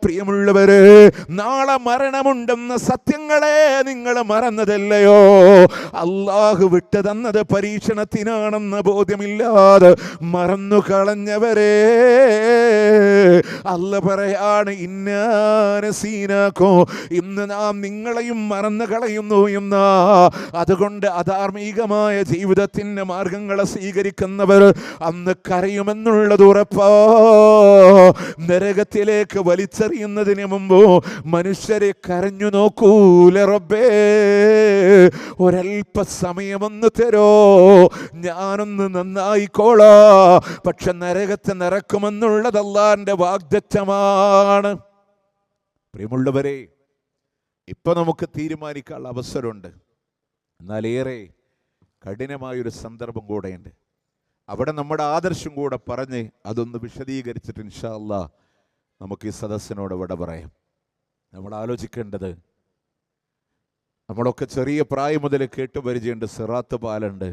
പ്രിയമുള്ളവരെ, നാളെ മരണമുണ്ടെന്ന സത്യങ്ങളെ നിങ്ങൾ മറന്നതല്ലയോ? അള്ളാഹു വിട്ടു തന്നത് പരീക്ഷണത്തിനാണെന്ന ബോധ്യമില്ലാതെ മറന്നു കളഞ്ഞവരെ അല്ല പറയാണ്, ഇന്നാനസീനാക്കോ, ഇന്ന് നാം നിങ്ങളെയും മറന്നു കളയുന്നു എന്ന. അതുകൊണ്ട് അധാർമികമായ ജീവിതത്തിന്റെ മാർഗങ്ങളെ സ്വീകരിക്കുന്നവർ അന്ന് കരയുമെന്നുള്ളത് ഉറപ്പാ. നരകത്തിലേക്ക് വലിച്ചെറിയുന്നതിന് മുമ്പ് മനുഷ്യരെ കരഞ്ഞു നോക്കൂല, റബ്ബേ ഒരൽപ്പ സമയമൊന്ന് തരോ, ഞാനൊന്ന് നന്നായിക്കോളാ. പക്ഷെ നരകത്തെ നിറക്കുമെന്നുള്ളത് അല്ലാഹുവിന്റെ വാഗ്ദത്തമാണ്. പ്രിയമുള്ളവരെ, ഇപ്പൊ നമുക്ക് തീരുമാനിക്കാനുള്ള അവസരമുണ്ട്. എന്നാൽ ഏറെ കഠിനമായൊരു സന്ദർഭം കൂടെയുണ്ട്. അവിടെ നമ്മുടെ ആദർശം കൂടെ പറഞ്ഞ് അതൊന്ന് വിശദീകരിച്ചിട്ട് ഇൻഷാ അല്ലാഹ് നമുക്ക് ഈ സദസ്സിനോട് ഇവിടെ പറയാം. നമ്മൾ ആലോചിക്കേണ്ടത്, നമ്മളൊക്കെ ചെറിയ പ്രായം മുതൽ കേട്ട് പരിചയമുണ്ട്, സിറാത്ത് പാലുണ്ട്,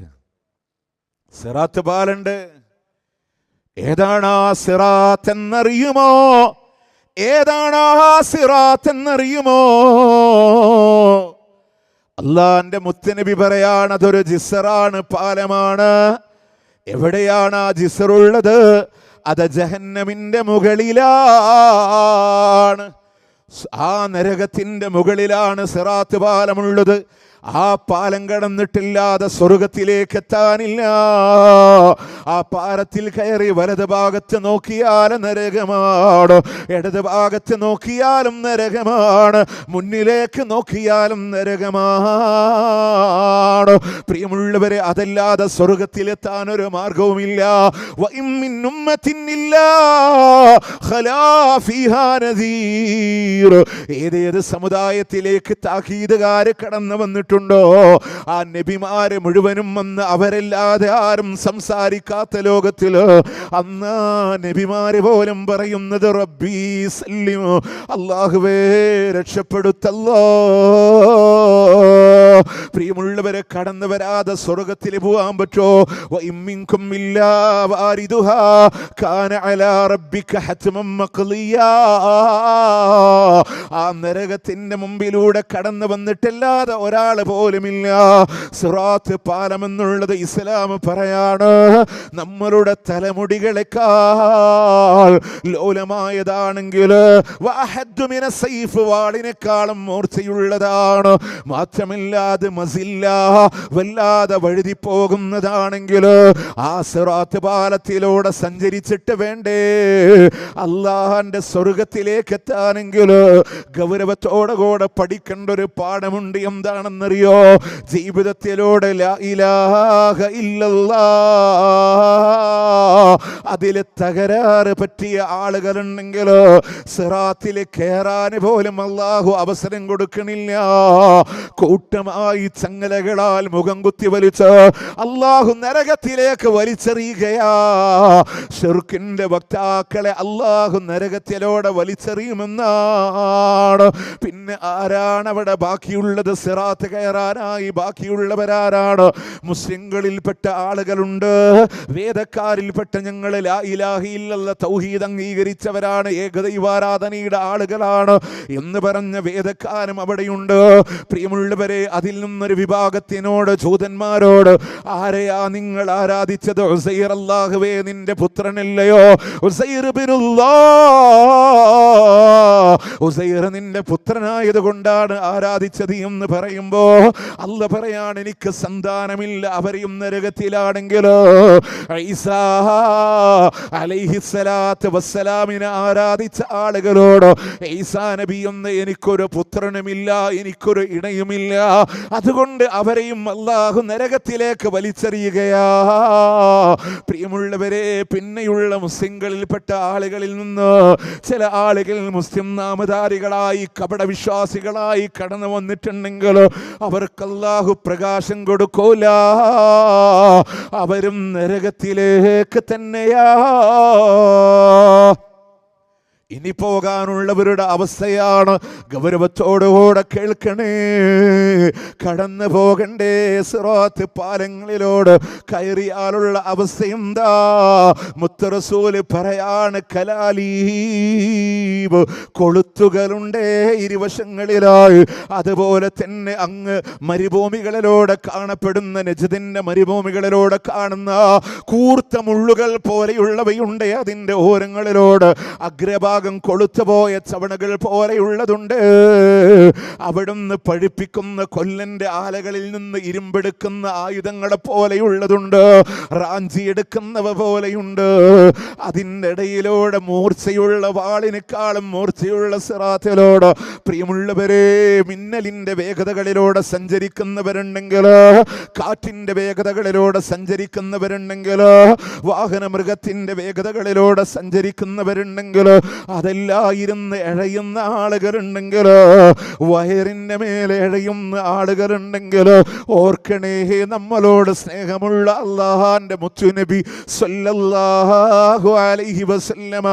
സിറാത്ത് പാലുണ്ട്. ഏതാണ് ആ സിറാത്ത് എന്നറിയുമോ? ഏതാണ് ആ സിറാത്ത് എന്നറിയുമോ? അല്ലാഹുവിന്റെ മുത്തുനബി പറയാണ്, അതൊരു ജിസ്റാണ്, പാലമാണ്. എവിടെയാണ് ആ ജിസ്റുള്ളത്? അത് ജഹന്നമിന്റെ മുകളിലാണ്. ആ നരകത്തിന്റെ മുകളിലാണ് സിറാത്ത് പാലമുള്ളത്. ആ പാലം കടന്നിട്ടില്ലാതെ സ്വർഗത്തിലേക്ക് എത്താനില്ല. ആ പാലത്തിൽ കയറി വലത് ഭാഗത്ത് നോക്കിയാലും നരകമാണ്, ഇടത് ഭാഗത്ത് നോക്കിയാലും നരകമാണ്, മുന്നിലേക്ക് നോക്കിയാലും നരകമാണ്. പ്രിയമുള്ളവരെ, അതല്ലാതെ സ്വർഗത്തിലെത്താൻ ഒരു മാർഗവുമില്ല. ഏതേത് സമുദായത്തിലേക്ക് താക്കീതുകാര് കടന്നു വന്നിട്ടുണ്ടോ, ആ നബിമാരെ മുഴുവനും വന്ന് അവരല്ലാതെ ആരും സംസാരിക്കാത്ത ലോകത്തില് അന്ന് നബിമാരെ പോലും പറയുന്നത് റബ്ബി സല്ലിം, അല്ലാഹുവേ രക്ഷപ്പെടുത്തല്ലോ. പ്രിയമുള്ളവരെ, കടന്നു വരാതെ സ്വർഗത്തിൽ പോകാൻ പറ്റോ? വഇമ്മിൻകും ഇല്ലാ വാരിദുഹാ കാന അലാ റബ്ബിക ഹത്മൻ മഖ്ളിയാ. ആ നരകത്തിന്റെ മുമ്പിലൂടെ കടന്നു വന്നിട്ടില്ലാതെ ഒരാൾ പോലുമില്ല. സിറാത്ത് പാലം എന്നുള്ളത് ഇസ്ലാം പറയാണ്, നമ്മളുടെ തലമുടികളെക്കാൾ ലോലമായതാണെങ്കിൽ വാളിനേക്കാളും മൂർച്ചയുള്ളതാണ്. മാത്രമില്ലാതെ മസില്ല, വല്ലാതെ വഴുതി പോകുന്നതാണെങ്കിൽ ആ സിറാത്ത് പാലത്തിലൂടെ സഞ്ചരിച്ചിട്ട് വേണ്ടേ അല്ലാഹുവിന്റെ സ്വർഗത്തിലേക്ക് എത്താനെങ്കിൽ ഗൗരവത്തോടെ കൂടെ പഠിക്കേണ്ട ഒരു പാഠമുണ്ട്. എന്താണെന്നറിയോ? ജീവിതത്തിലൂടെ ലാ ഇലാഹ ഇല്ലല്ലാഹ് അതിൽ തകരാറ് പറ്റിയ ആളുകളുണ്ടെങ്കിൽ സിറാത്തിൽ കയറാൻ പോലും അല്ലാഹു അവസരം കൊടുക്കണില്ല. കൂട്ടമായി ചങ്ങലകളാൽ മുഖം കുത്തി വലിച്ച് അല്ലാഹു നരകത്തിലേക്ക് വലിച്ചെറിയുകയാ. ശിർക്കിന്റെ വക്താക്കളെ അല്ലാഹു നരകത്തിലൂടെ വലിച്ചെറിയുമെന്നാണ്. പിന്നെ ആരാണ് അവിടെ ബാക്കിയുള്ളത്? സിറാത്ത് കയറാനായി ബാക്കിയുള്ളവരാരാണ്? മുസ്ലിങ്ങളിൽപ്പെട്ട ആളുകളുണ്ട്, വേദക്കാരിൽപ്പെട്ട ഞങ്ങൾ ലാ ഇലാഹ ഇല്ലല്ലാഹ് തൗഹീദ് അംഗീകരിച്ചവരാണ്, ഏകദൈവാരാധനയുടെ ആളുകളാണ് എന്ന് പറഞ്ഞ വേദക്കാരും അവിടെയുണ്ട്. പ്രിയമുള്ളവരെ, അതിൽ നിന്നൊരു വിഭാഗത്തിനോട്, ജൂതന്മാരോട്, ആരെയാ നിങ്ങൾ ആരാധിച്ചത്? ഉസൈർ, അല്ലാഹുവേ നിന്റെ പുത്രനല്ലയോ? ഉസൈർ ബിനുല്ലാഹ്, ഉസൈർ നിന്റെ പുത്രനായത് കൊണ്ടാണ് ആരാധിച്ചത് എന്ന് പറയുമ്പോ അല്ല പറയാണ്, എനിക്ക് സന്താനമില്ല, അവരെയും നരകത്തിലാണെങ്കിൽ ഈസാ അലൈഹിസ്സലാത്തു വസ്സലാമിനെ ആരാധിച്ച ആളുകളോട് ഈസാ നബി എന്ന് എനിക്കൊരു പുത്രനുമില്ല, എനിക്കൊരു ഇണയുമില്ല, അതുകൊണ്ട് അവരെയും അല്ലാഹു നരകത്തിലേക്ക് വലിച്ചെറിയുകയാ. പ്രിയമുള്ളവരെ, പിന്നെയുള്ള മുസ്ലിങ്ങളിൽപ്പെട്ട ആളുകളിൽ നിന്ന് ചില ആളുകൾ മുസ്ലിം നാമധാരികളായി കപടവിശ്വാസികളായി കടന്നു വന്നിട്ടുണ്ടെങ്കിൽ അവർക്ക് അല്ലാഹു പ്രകാശം കൊടുക്കൂല, അവരും നരകത്തിലേക്ക് തന്നെയാ. ഇനി പോകാനുള്ളവരുടെ അവസ്ഥയാണ്. ഗൗരവത്തോടുകൂടെ കേൾക്കണേ. കടന്നു പോകണ്ടേ സിറാത്ത് പാലങ്ങളിലോട് കയറിയാലുള്ള അവസ്ഥയെന്താ? മുത്ത് റസൂല് പറയാണ്, കലാലീബ്, കൊളുത്തുകളുണ്ടേ ഇരുവശങ്ങളിലായി. അതുപോലെ തന്നെ അങ്ങ് മരുഭൂമികളിലൂടെ കാണപ്പെടുന്ന നജ്ദിന്റെ മരുഭൂമികളിലൂടെ കാണുന്ന കൂർത്ത മുള്ളുകൾ പോലെയുള്ളവയുണ്ട്. അതിൻ്റെ ഓരങ്ങളിലോട് അഗ്രഭാഗം കൊളുത്തുപോയ ചവണകൾ പോലെയുള്ളതുണ്ട്. അവിടുന്ന് പഴിപ്പിക്കുന്ന കൊല്ലന്റെ ആലകളിൽ നിന്ന് ഇരുമ്പെടുക്കുന്ന ആയുധങ്ങളെ പോലെയുള്ളതുണ്ട്. റാഞ്ചിയെടുക്കുന്നവ പോലെയുണ്ട്. അതിൻ്റെ ഇടയിലൂടെ മൂർച്ചയുള്ള വാളിനേക്കാളും മൂർച്ചയുള്ള സിറാത്തിലോട് പ്രിയമുള്ളവരെ, മിന്നലിന്റെ വേഗതകളിലൂടെ സഞ്ചരിക്കുന്നവരുണ്ടെങ്കിൽ, കാറ്റിന്റെ വേഗതകളിലൂടെ സഞ്ചരിക്കുന്നവരുണ്ടെങ്കിൽ, വാഹന മൃഗത്തിന്റെ വേഗതകളിലൂടെ സഞ്ചരിക്കുന്നവരുണ്ടെങ്കിൽ, അതെല്ലാം ഇരുന്ന് എഴയുന്ന ആളുകളുണ്ടെങ്കിൽ, വയറിന്റെ മേലെ എഴയുന്ന ആളുകളുണ്ടെങ്കിൽ, ഓർക്കണേ, നമ്മളോട് സ്നേഹമുള്ള അല്ലാഹുവിന്റെ മുത്തുനബി സ്വല്ലല്ലാഹു അലൈഹി വസല്ലമ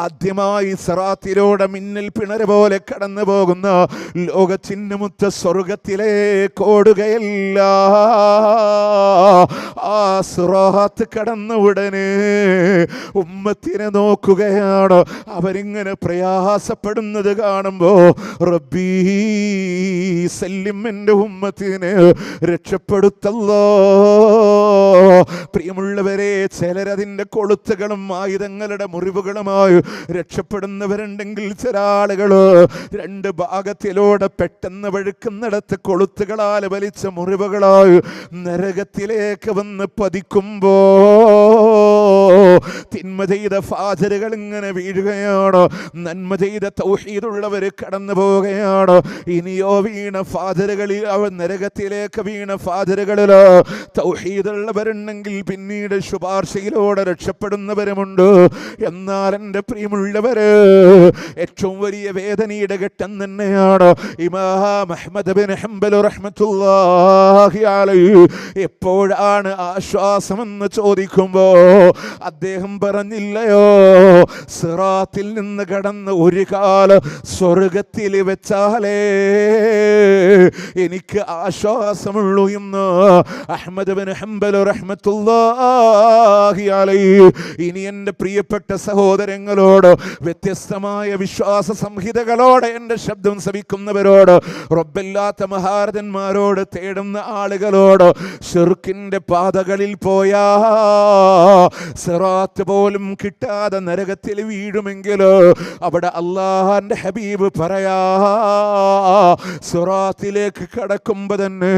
ആദ്യമായി സിറാത്തിലൂടെ മിന്നൽ പിണര് പോലെ കടന്നു പോകുന്ന ലോകത്തിന് മുത്ത സ്വർഗത്തിലേക്ക് ഓടുകയല്ല. ആ സിറാത്ത് കടന്ന ഉടനെ ഉമ്മത്തിനെ നോക്കുകയാണ്. അവരിങ്ങനെ പ്രയാസപ്പെടുന്നത് കാണുമ്പോ, റബ്ബീ സല്ലിം, എൻ്റെ ഉമ്മത്തിനെ രക്ഷപ്പെടുത്തല്ലോ. പ്രിയമുള്ളവരെ, ചിലരതിൻ്റെ കൊളുത്തുകളും ആയുധങ്ങളുടെ മുറിവുകളുമായി രക്ഷപ്പെടുന്നവരുണ്ടെങ്കിൽ, ചില ആളുകൾ രണ്ട് ഭാഗത്തിലൂടെ പെട്ടെന്ന് വഴുക്കുന്നിടത്ത് കൊളുത്തുകളാൽ വലിച്ച മുറിവുകളായി നരകത്തിലേക്ക് വന്ന് പതിക്കുമ്പോ തിന്മ ചെയ്ത ഫാജിറുകൾ ഇങ്ങനെ വീഴുകയാണ്. നന്മ ചെയ്ത തൗഹീദുള്ളവർ കടന്നു പോവുകയാണ്. ഇനിയോ വീണ ഫാജിറുകളിൽ, അവർ നരകത്തിലേക്ക് വീണ ഫാജിറുകളിൽ തൗഹീദുള്ളവരുണ്ടെങ്കിൽ പിന്നീട് ശുപാർശയിലൂടെ രക്ഷപ്പെടുന്നവരുമുണ്ട്. എന്നാൽ എൻ്റെ പ്രിയമുള്ളവര്, ഏറ്റവും വലിയ വേദനയുടെ ഘട്ടം തന്നെയാണ് ഇമാം അഹ്മദ് ബിൻ ഹംബൽ റഹ്മത്തുള്ളാഹി അലൈഹി എപ്പോഴാണ് ആശ്വാസമെന്ന് ചോദിക്കുമ്പോ അദ്ദേഹം പറഞ്ഞില്ലയോ, സിറാത്തിൽ നിന്ന് കടന്ന് ഒരു കാലം സ്വർഗത്തിൽ വെച്ചാലേ എനിക്ക് ആശ്വാസമുള്ളൂ എന്ന് അഹ്മദ് ബിൻ ഹംബൽ റഹ്മത്തുള്ളാഹി അലൈഹി. ഇനി എൻ്റെ പ്രിയപ്പെട്ട സഹോദരങ്ങളോട്, വ്യത്യസ്തമായ വിശ്വാസ സംഹിതകളോടെ എൻ്റെ ശബ്ദം ശ്രവിക്കുന്നവരോട്, റബ്ബല്ലാത്ത മഹാരഥന്മാരോട്, തേടുന്ന ആളുകളോട്, ശിർക്കിന്റെ പാതകളിൽ പോയാ സിറാത്ത് പോലും കിട്ടാതെ നരകത്തിൽ വീഴുമെങ്കിൽ, അവിടെ അല്ലാഹുവിന്റെ ഹബീബ് പറയാ, സിറാത്തിലേക്ക് കടക്കുമ്പോ തന്നെ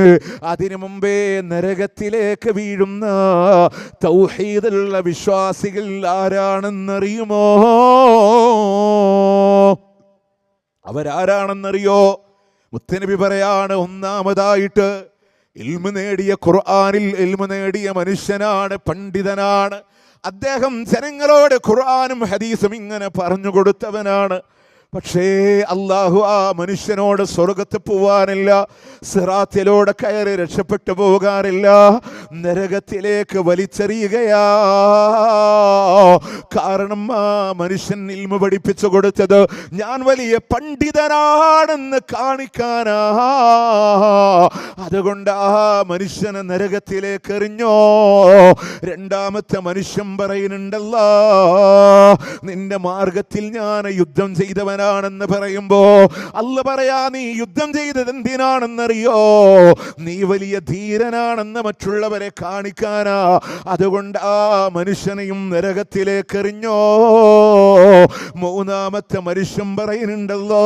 അതിനു മുമ്പേ നരകത്തിലേക്ക് വീഴുന്ന തൗഹീദുള്ള വിശ്വാസികൾ ആരാണെന്നറിയുമോ? അവരാരാണെന്നറിയോ? മുത്തനബി പറയാണ്, ഒന്നാമതായിട്ട് ഇൽമു നേടിയ, ഖുർആനിൽ ഇൽമു നേടിയ മനുഷ്യനാണ്, പണ്ഡിതനാണ്. അദ്ദേഹം ജനങ്ങളോട് ഖുർആനും ഹദീസും ഇങ്ങനെ പറഞ്ഞു കൊടുത്തവനാണ്. പക്ഷേ അല്ലാഹു ആ മനുഷ്യനോട് സ്വർഗത്ത് പോവാനില്ല, സിറാത്തിലൂടെ കയറി രക്ഷപ്പെട്ടു പോകാറില്ല, നരകത്തിലേക്ക് വലിച്ചെറിയുകയാ. കാരണം ആ മനുഷ്യൻ ഇൽമു പഠിപ്പിച്ചു കൊടുത്തത് ഞാൻ വലിയ പണ്ഡിതനാണെന്ന് കാണിക്കാനാ. അതുകൊണ്ട് ആ മനുഷ്യനെ നരകത്തിലേക്ക് എറിഞ്ഞോ. രണ്ടാമത്തെ മനുഷ്യൻ പറയുന്നുണ്ടല്ലോ, നിന്റെ മാർഗത്തിൽ ഞാൻ യുദ്ധം ചെയ്തവൻ ാണെന്ന് പറയുമ്പോ അല്ലാഹു പറയാ, നീ യുദ്ധം ചെയ്തത് എന്തിനാണെന്നറിയോ? നീ വലിയ ധീരനാണെന്ന് മറ്റുള്ളവരെ കാണിക്കാനാ. അതുകൊണ്ട് ആ മനുഷ്യനെയും നരകത്തിലേക്ക് എറിഞ്ഞോ. മൂന്നാമത്തെ മനുഷ്യൻ പറയുന്നുണ്ടല്ലോ,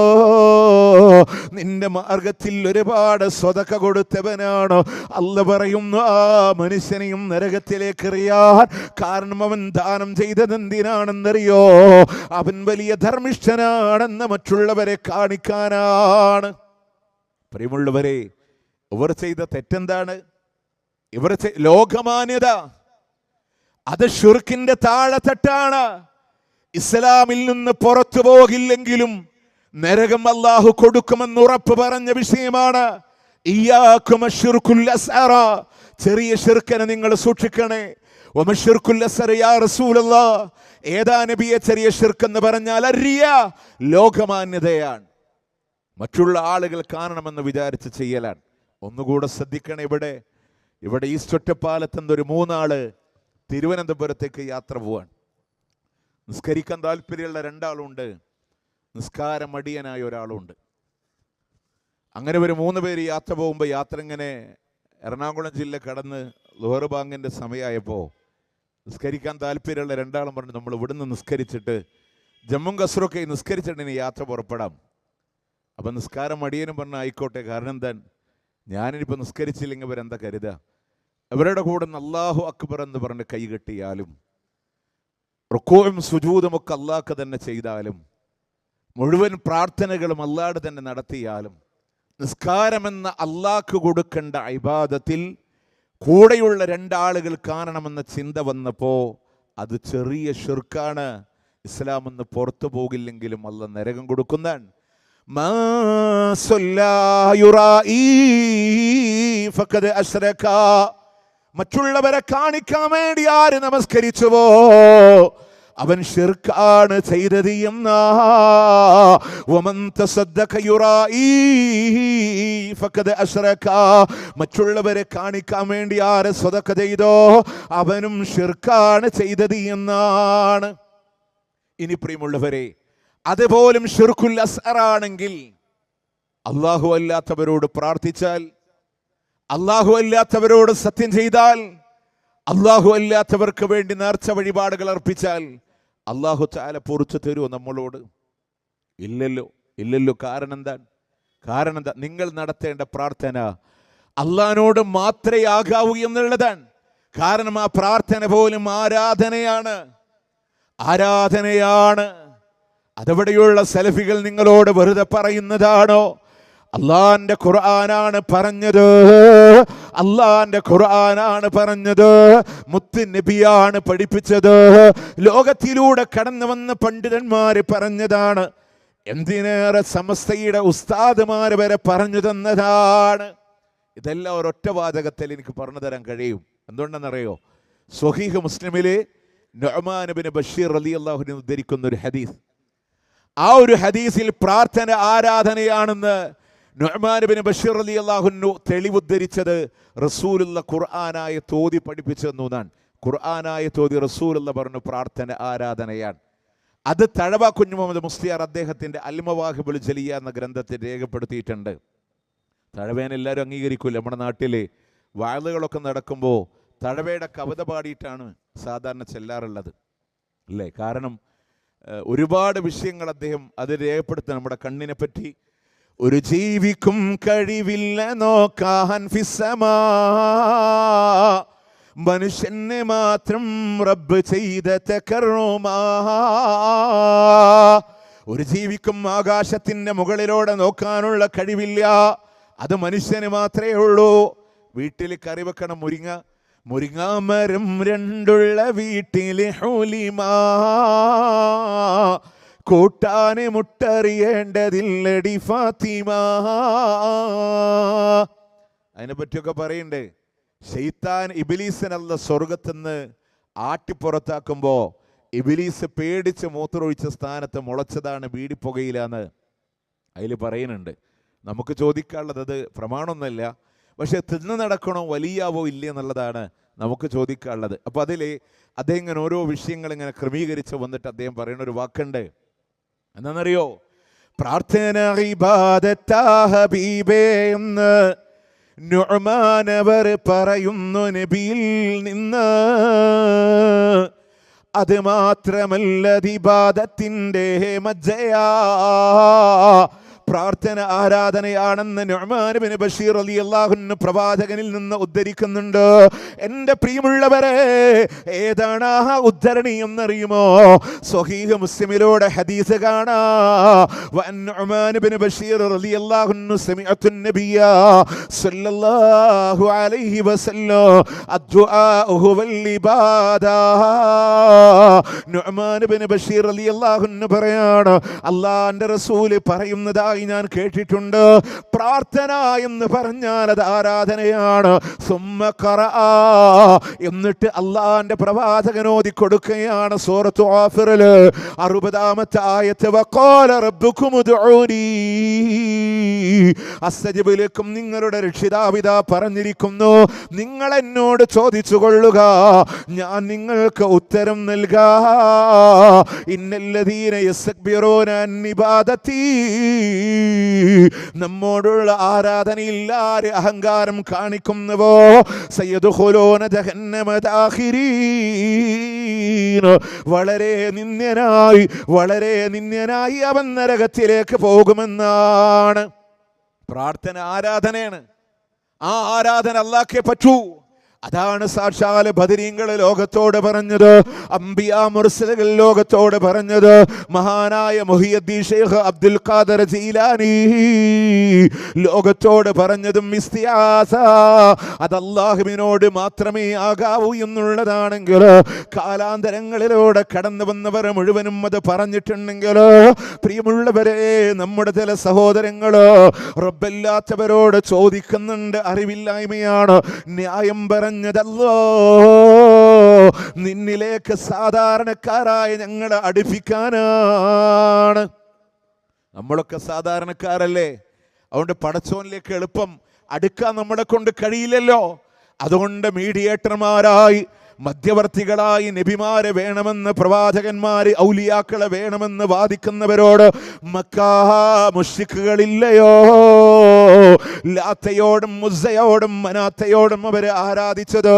നിന്റെ മാർഗത്തിൽ ഒരുപാട് സ്വതക്ക കൊടുത്തവനാണ്. അല്ലാഹു പറയുന്നു, ആ മനുഷ്യനെയും നരകത്തിലേക്ക് എറിയാൻ. കാരണം അവൻ ദാനം ചെയ്തത് എന്തിനാണെന്നറിയോ? അവൻ വലിയ ധർമ്മിഷ്ഠനാണ് എന്ന് മറ്റുള്ളവരെ കാണിക്കാനാണ്. പ്രിയമുള്ളവരെ, ഇവർ ചെയ്ത തെറ്റെന്താണ്? ഇവർ ലോകമാന്യത, അത് ശിർക്കിന്റെ താഴെത്തട്ടാണ്. ഇസ്ലാമിൽ നിന്ന് പുറത്തു പോകില്ലെങ്കിലും നരകം അല്ലാഹു കൊടുക്കുമെന്ന് ഉറപ്പ് പറഞ്ഞ വിഷയമാണ്. ഇയ്യാകും അശ്ശിർകുൽ അസ്ഗറ, ചെറിയ ശിർക്കിനെ നിങ്ങൾ സൂക്ഷിക്കണേ. വമശ്ശിർകുൽ അസ്ഗർ യാ റസൂലല്ലാഹ്, ഏതാ നബിയെ ചെറിയ ഷിർക്ക് എന്ന് പറഞ്ഞാൽ അരിയ, ലോകമാന്യതയാണ്, മറ്റുള്ള ആളുകൾ കാണണമെന്ന് വിചാരിച്ച് ചെയ്യലാണ്. ഒന്നുകൂടെ ശ്രദ്ധിക്കണം. ഇവിടെ ഈസ്റ്റ് ഒറ്റപ്പാലത്ത് ഒരു 3 ആള് തിരുവനന്തപുരത്തേക്ക് യാത്ര പോവാൻ. നിസ്കരിക്കാൻ താല്പര്യമുള്ള 2 ആളുണ്ട്, നിസ്കാരം മടിയനായ ഒരാളുണ്ട്. അങ്ങനെ ഒരു 3 പേര് യാത്ര പോകുമ്പോൾ യാത്ര ഇങ്ങനെ എറണാകുളം ജില്ല കടന്ന് ളുഹർ ബാങ്കിൻ്റെ സമയമായപ്പോൾ നിസ്കരിക്കാൻ താല്പര്യമുള്ള 2 ആളും പറഞ്ഞു, നമ്മൾ ഇവിടുന്ന് നിസ്കരിച്ചിട്ട് ജമ്മും കസറൊക്കെ നിസ്കരിച്ചിട്ട് ഇനി യാത്ര പുറപ്പെടാം. അപ്പം നിസ്കാരം മടിയനും പറഞ്ഞു ആയിക്കോട്ടെ, കാരണം എന്താണ്, ഞാനിപ്പോൾ നിസ്കരിച്ചില്ലെങ്കിൽ ഇവരെന്താ കരുതുക, അവരുടെ കൂടെ അല്ലാഹു അക്ബർ എന്ന് പറഞ്ഞ് കൈകെട്ടിയാലും റുക്കൂഉം സുജൂദും ഒക്കെ അല്ലാഹ്ക്ക് തന്നെ ചെയ്താലും മുഴുവൻ പ്രാർത്ഥനകളും അല്ലാഹുടെ തന്നെ നടത്തിയാലും നിസ്കാരമെന്ന അല്ലാഹ്ക്ക് കൊടുക്കേണ്ട ഇബാദത്തിൽ കൂടെയുള്ള 2 ആളുകൾ കാണണമെന്ന ചിന്ത വന്നപ്പോൾ അത് ചെറിയ ഷിർക്കാണ്. ഇസ്ലാം എന്ന് പുറത്തു പോകില്ലെങ്കിലും അല്ലാഹ് നരകം കൊടുക്കുന്നതാണ്. മറ്റുള്ളവരെ കാണിക്കാൻ വേണ്ടി ആര് നമസ്കരിച്ചുവോ അവൻ ഷിർക്കാണ് ചെയ്തത് എന്നാ. മറ്റുള്ളവരെ കാണിക്കാൻ വേണ്ടി ആര് സ്വതക്ക ചെയ്തോ അവനും ഷിർക്കാണ് ചെയ്തത് എന്നാണ്. ഇനി പ്രിയമുള്ളവരെ, അതുപോലും ഷിർക്കുൽ അസ്ഗർ ആണെങ്കിൽ അല്ലാഹു അല്ലാത്തവരോട് പ്രാർത്ഥിച്ചാൽ, അല്ലാഹു അല്ലാത്തവരോട് സത്യം ചെയ്താൽ, അല്ലാഹു അല്ലാത്തവർക്ക് വേണ്ടി നേർച്ച വഴിപാടുകൾ അർപ്പിച്ചാൽ അല്ലാഹു തആല പൊറുച്ചു തരുമോ നമ്മളോട്? ഇല്ലല്ലോ. കാരണം എന്താ? നിങ്ങൾ നടത്തേണ്ട പ്രാർത്ഥന അല്ലാഹുവിനോട് മാത്രമേ ആകാവൂ എന്നുള്ളതാണ്. കാരണം ആ പ്രാർത്ഥന പോലും ആരാധനയാണ്. അതെവിടെയുള്ള സലഫികൾ നിങ്ങളോട് വെറുതെ പറയുന്നതാണോ? അള്ളാന്റെ ഖുർആനാണ് പറഞ്ഞത്, മുത്ത് നബിയാണ് പഠിപ്പിച്ചത്, ലോകത്തിലൂടെ കടന്നു വന്ന പണ്ഡിതന്മാര് പറഞ്ഞതാണ്, എന്തിനേറെ സമസ്തയുടെ ഉസ്താദുമാര് വരെ പറഞ്ഞു തന്നതാണ്. ഇതെല്ലാം ഒരൊറ്റ വാചകത്തിൽ എനിക്ക് പറഞ്ഞു തരാൻ കഴിയും. എന്തുകൊണ്ടെന്നറിയോ? സ്വഹീഹ് മുസ്ലിമിലെ നുഅ്മാൻ ഇബ്നു ബഷീർ റളിയല്ലാഹു അൻഹു ഉദ്ധരിക്കുന്ന ഒരു ഹദീസ്. ആ ഒരു ഹദീസിൽ പ്രാർത്ഥന ആരാധനയാണെന്ന് നുഅ്മാൻ ഇബ്നു ബഷീർ റളിയല്ലാഹു അൻഹു തെളിവുദ്ധരിച്ചത് റസൂലുള്ള ഖുർആനായ തോതി പഠിപ്പിച്ചെന്നാണ്. ഖുർആനായ തോതി റസൂലുള്ള പറഞ്ഞു പ്രാർത്ഥന ആരാധനയാണ്. അത് തഴവ കുഞ്ഞു മുഹമ്മദ് മുസ്ലിയാർ അദ്ദേഹത്തിൻ്റെ അൽ മവാഹിബുൽ ജലിയ എന്ന ഗ്രന്ഥത്തിൽ രേഖപ്പെടുത്തിയിട്ടുണ്ട്. തഴവേനെ എല്ലാവരും അംഗീകരിക്കില്ല. നമ്മുടെ നാട്ടിലെ വാളുകളൊക്കെ നടക്കുമ്പോൾ തഴവയുടെ കവിത പാടിയിട്ടാണ് സാധാരണ ചെല്ലാറുള്ളത്, അല്ലേ? കാരണം ഒരുപാട് വിഷയങ്ങൾ അദ്ദേഹം അത് രേഖപ്പെടുത്തുക. നമ്മുടെ കണ്ണിനെ പറ്റി ഒരു ജീവിക്കും കഴിവില്ല നോക്കാൻ ഫിസ്സമാ, മനുഷ്യനെ മാത്രം റബ്ബ് ചെയ്ത തകർറുമാ. ഒരു ജീവിക്കും ആകാശത്തിന്റെ മുകളിലൂടെ നോക്കാനുള്ള കഴിവില്ല, അത് മനുഷ്യന് മാത്രമേ ഉള്ളൂ. വീട്ടിൽ കറി വെക്കണം മുരിങ്ങാമരം 2 വീട്ടിലെ ഹുലിമാ, കൂട്ടാന് മുട്ടറിയേണ്ടതില്ലടി ഫാത്തിമ. അതിനെ പറ്റിയൊക്കെ പറയണ്ടേ. ശൈത്താൻ ഇബ്ലീസിനല്ല സ്വർഗത്തുനിന്ന് ആട്ടിപ്പുറത്താക്കുമ്പോൾ ഇബ്ലീസ് പേടിച്ച് മൂത്രമൊഴിച്ച സ്ഥാനത്ത് മുളച്ചതാണ് ബീഡിപ്പുകയിലാന്ന് അതിൽ പറയുന്നുണ്ട്. നമുക്ക് ചോദിക്കാനുള്ളത് അത് പ്രമാണമൊന്നുമല്ല, പക്ഷെ തിന്ന് നടക്കണോ വലിയാവോ ഇല്ലേ എന്നുള്ളതാണ് നമുക്ക് ചോദിക്കാനുള്ളത്. അപ്പോൾ അതിൽ അദ്ദേഹം ഇങ്ങനെ ഓരോ വിഷയങ്ങൾ ഇങ്ങനെ ക്രമീകരിച്ച് വന്നിട്ട് അദ്ദേഹം പറയുന്ന ഒരു വാക്കുണ്ട്. എന്താണെന്നറിയോ? പ്രാർത്ഥന ഇബാദത്താ ഹബീബേ എന്ന് നുഅ്മാൻ അവർ പറയുന്നു നബിയിൽ നിന്ന്. അത് മാത്രമല്ല ഇബാദത്തിന്റെ മജ്ജയാ, പ്രാർത്ഥന ആരാധനയാണെന്ന് നുഅ്മാൻ ഇബ്നു ബഷീർ റളിയല്ലാഹു അൻഹു പ്രവാചകനിൽ നിന്ന് ഉദ്ധരിക്കുന്നുണ്ട്. എൻ്റെ പ്രിയമുള്ളവരെ, ഏതാണ് ആ ഉദ്ധരണി എന്നറിയുമോ? സ്വഹീഹ് മുസ്ലിമിലൂടെ ഹദീസ് കാണാം. നുഅ്മാൻ ഇബ്നു ബഷീർ റളിയല്ലാഹു അൻഹു സമിഅതു നബിയ സല്ലല്ലാഹു അലൈഹി വസല്ലം അദ്ദുആഉ ഹുവൽ ഇബാദ. നുഅ്മാൻ ഇബ്നു ബഷീർ റളിയല്ലാഹു അൻഹു പറയാണ്, അല്ലാഹുവിൻ്റെ റസൂൽ പറയുന്നതായി ഞാൻ കേട്ടിട്ടുണ്ട്, പ്രാർത്ഥന എന്ന് പറഞ്ഞാൽ അത് ആരാധനയാണ്. സുമ്മ ഖറഅ, എന്നിട്ട് അള്ളാന്റെ പ്രവാചകൻ ഓതി കൊടുക്കുകയാണ് സൂറത്തു ഗാഫിറിൽ 60-ാമത്തെ ആയത്ത്. വഖാല റബ്ബുകും ഉദ്ഊനി അസ്തജിബ് ലക്കും, നിങ്ങളുടെ രക്ഷിതാവിതാ പറഞ്ഞിരിക്കുന്നു, നിങ്ങൾ എന്നോട് ചോദിച്ചു കൊള്ളുക, ഞാൻ നിങ്ങൾക്ക് ഉത്തരം നൽകാം. ഇന്നല്ലദീന യസ്തക്ബിറൂന അൻ ഇബാദതി, നമ്മോടുള്ള ആരാധനയിൽ ആര് അഹങ്കാരം കാണിക്കുന്നുവോ സയദ്ഖുലൂന ജഹന്നമ ദാഖിരീൻ, വളരെ നിന്ദ്യനായി അവൻ നരകത്തിലേക്ക് പോകുമെന്നാണ്. പ്രാർത്ഥന ആരാധനയാണ്. ആ ആരാധന അല്ലാഹ്ക്കേ പറ്റൂ. അതാണ് സാക്ഷാൽ ബദരീങ്ങൾ ലോകത്തോട് പറഞ്ഞത്, അംബിയാ മുർസലുകൾ ലോകത്തോട് പറഞ്ഞത്. മഹാനായ മുഹിയുദ്ദീൻ ശൈഖ് അബ്ദുൽ ഖാദർ ജീലാനി ലോകത്തോട് പറഞ്ഞതും ഇസ്തിആസ അത് അല്ലാഹുവിനോട് മാത്രമേ ആകാവൂ എന്നുള്ളതാണെങ്കിൽ, കാലാന്തരങ്ങളിലൂടെ കടന്നു വന്നവർ മുഴുവനും അത് പറഞ്ഞിട്ടുണ്ടെങ്കിൽ, പ്രിയമുള്ളവരെ, നമ്മുടെ ചില സഹോദരങ്ങള് റബ്ബല്ലാത്തവരോട് ചോദിക്കുന്നുണ്ട്, അറിവില്ലായ്മയാണ്. ന്യായം പറഞ്ഞതല്ലോ, നിന്നിലേക്ക് സാധാരണക്കാരായ ഞങ്ങളെ അടുപ്പിക്കാനാണ്. നമ്മളൊക്കെ സാധാരണക്കാരല്ലേ, അതുകൊണ്ട് പടച്ചോനിലേക്ക് എളുപ്പം അടുക്കാൻ നമ്മളെ കൊണ്ട് കഴിയില്ലല്ലോ. അതുകൊണ്ട് മീഡിയേറ്റർമാരായി, മധ്യവർത്തികളായി നബിമാരെ വേണമെന്ന്, പ്രവാചകന്മാര് ഔലിയാക്കളെ വേണമെന്ന് വാദിക്കുന്നവരോട് മക്കാ മുശ്രിക്കുകളില്ലയോ? ലാത്തയോടും മുസ്സയോടും മനാത്തയോടും അവരെ ആരാധിച്ചത്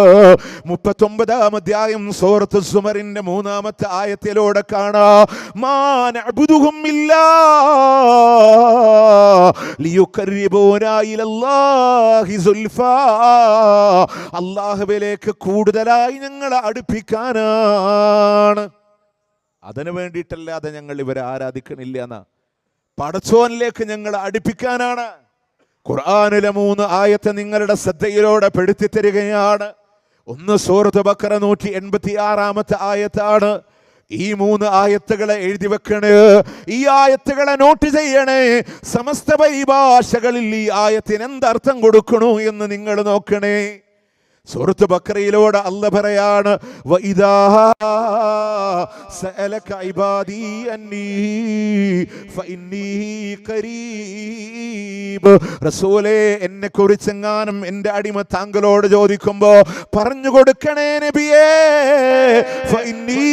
39-ാം അധ്യായം സൂറത്ത് സുമറിന്റെ 3-ാമത്തെ ആയത്തിലൂടെ കാണാം. മാ നഅ്ബുദുഹും ഇല്ലാ ലിയുഖർരിബൂനാ ഇലല്ലാഹി സുൽഫാ, അല്ലാഹുവിലേക്ക് കൂടുതലായി ഞങ്ങളെ അടുപ്പിക്കാനാണ്. അതിനു വേണ്ടിയിട്ടല്ലാതെ ഞങ്ങൾ ഇവരെ ആരാധിക്കണില്ല എന്നാ, പടച്ചോനിലേക്ക് ഞങ്ങളെ അടുപ്പിക്കാനാണ്. ഖുർആനിലെ 3 ആയത്ത് നിങ്ങളുടെ ശ്രദ്ധയിലൂടെ പെടുത്തി തരികയാണ്. ഒന്ന് സൂറത്ത് ബഖറ 186-ാമത്തെ ആയത്താണ്. ഈ 3 ആയത്തുകളെ എഴുതി വെക്കണേ, ഈ ആയത്തുകളെ നോട്ട് ചെയ്യണേ. സമസ്ത പരിഭാഷകളിൽ ഈ ആയത്തിന് എന്തർത്ഥം കൊടുക്കണു എന്ന് നിങ്ങൾ നോക്കണേ. സൂറത്ത് ബഖറയിലൂടെ അല്ലാഹ് പറയാണ്, വഇദാ സഅലക ഇബാദി അന്നീ ഫഇന്നീ ഖരീബ്. റസൂലേ, എന്നെ കുറിച്ചെങ്ങാനും എൻ്റെ അടിമ താങ്കളോട് ചോദിക്കുമ്പോ പറഞ്ഞു കൊടുക്കണേ നബിയേ, ഫഇന്നീ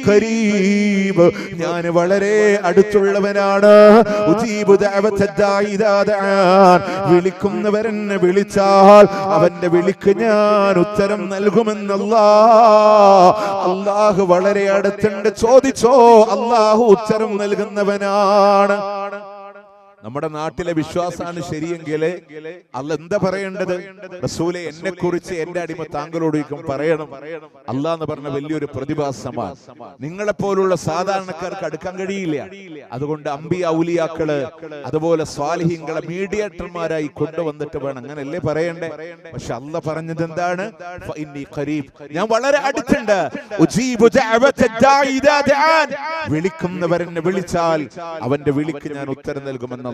ഖരീബ്, ഞാൻ വളരെ അടുത്തുള്ളവനാണ്. ഉജീബു ദഅവത ദാഇ ഇദാ ദഅാൻ, വിളിക്കുന്നവരെന്നെ വിളിച്ചാൽ അവന്റെ വിളിക്ക് ഞാൻ ഉത്തരം നൽകുമെന്നല്ലാഹ് വളരെ അടുത്തുണ്ട്. ചോദിച്ചോ, അല്ലാഹു ഉത്തരം നൽകുന്നവനാണ്. നമ്മുടെ നാട്ടിലെ വിശ്വാസമാണ് ശരിയെങ്കിൽ അല്ല എന്താ പറയേണ്ടത്? റസൂലെ, എന്നെ കുറിച്ച് എന്റെ അടിമ താങ്കളോട് പറയണം. അല്ലാഹ് എന്ന് പറഞ്ഞ വലിയൊരു പ്രതിഭാസമാണ്. നിങ്ങളെപ്പോലുള്ള സാധാരണക്കാർക്ക് അടുക്കാൻ കഴിയില്ല. അതുകൊണ്ട് അംബിയ ഔലിയാക്കള് അതുപോലെ സ്വാലിഹീങ്ങളെ മീഡിയേറ്റർമാരായി കൊണ്ടുവന്നിട്ട് വേണം, അങ്ങനല്ലേ പറയണ്ടേ? പക്ഷെ അല്ലാഹ് പറഞ്ഞത് എന്താണ്? ഞാൻ വളരെ അടുത്തുണ്ട്. വിളിക്കുന്നവരെന്നെ വിളിച്ചാൽ അവന്റെ വിളിക്ക് ഞാൻ ഉത്തരം നൽകുമെന്ന്.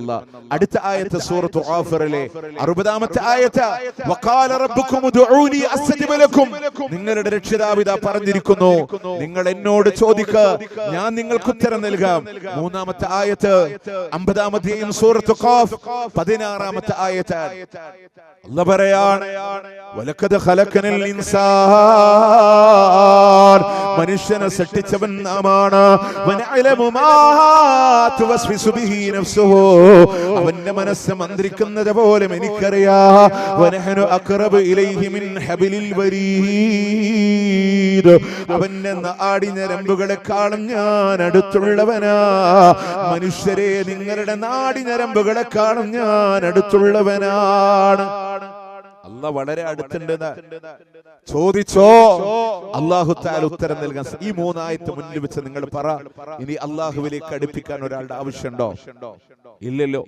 അടുത്ത ആയത്ത് സൂറത്ത് ഗാഫിറിലെ 60-ാമത്തെ ആയത്ത്, വഖാല റബ്ബുകും ഉദ്ഊനി അസ്തജിബ് ലക്കും, നിങ്ങളുടെ രക്ഷിതാവിതാ പറഞ്ഞിരിക്കുന്നു, നിങ്ങൾ എന്നോട് ചോദിക്ക, ഞാൻ നിങ്ങൾക്ക് ഉത്തരം നൽകാം. 3-ാമത്തെ ആയത്ത് 50-ാം അധ്യായം സൂറത്ത് ഖാഫ് 16-ാമത്തെ ആയത്ത് അല്ലാഹ് പറയാണ്, വലഖദ് ഖലഖനൽ ഇൻസാൻ, മനുഷ്യനെ സൃഷ്ടിച്ചവൻ നാമാണ്. വനഅലമു മാ തുവസ്വിസു ബിഹി നഫ്സുഹു, അവന്റെ മനസ്സ് മന്ത്രിക്കുന്നത് പോലെ എനിക്കറിയാം. വനഹനു അഖറബു ഇലൈഹി മിൻ ഹബിലിൽ വരീദ്, അവന്റെ നാടി ഞരമ്പുകളെക്കാളും ഞാൻ അടുത്തുള്ളവനാ. മനുഷ്യരെ, നിങ്ങളുടെ നാടി ഞരമ്പുകളെക്കാളും ഞാൻ അടുത്തുള്ളവനാണ്. അല്ലാഹ് വളരെ അടുത്തുണ്ട്. ചോദിച്ചോ, അല്ലാഹു തആല ഉത്തരം നൽകാൻ. ഈ 3 ആയത്ത് മുന്നിൽ വെച്ച് നിങ്ങൾ പറ, ഇനി അല്ലാഹുവിലേക്ക് അടുപ്പിക്കാൻ ഒരാളുടെ ആവശ്യമുണ്ടോ? ഇല്ലല്ലോ.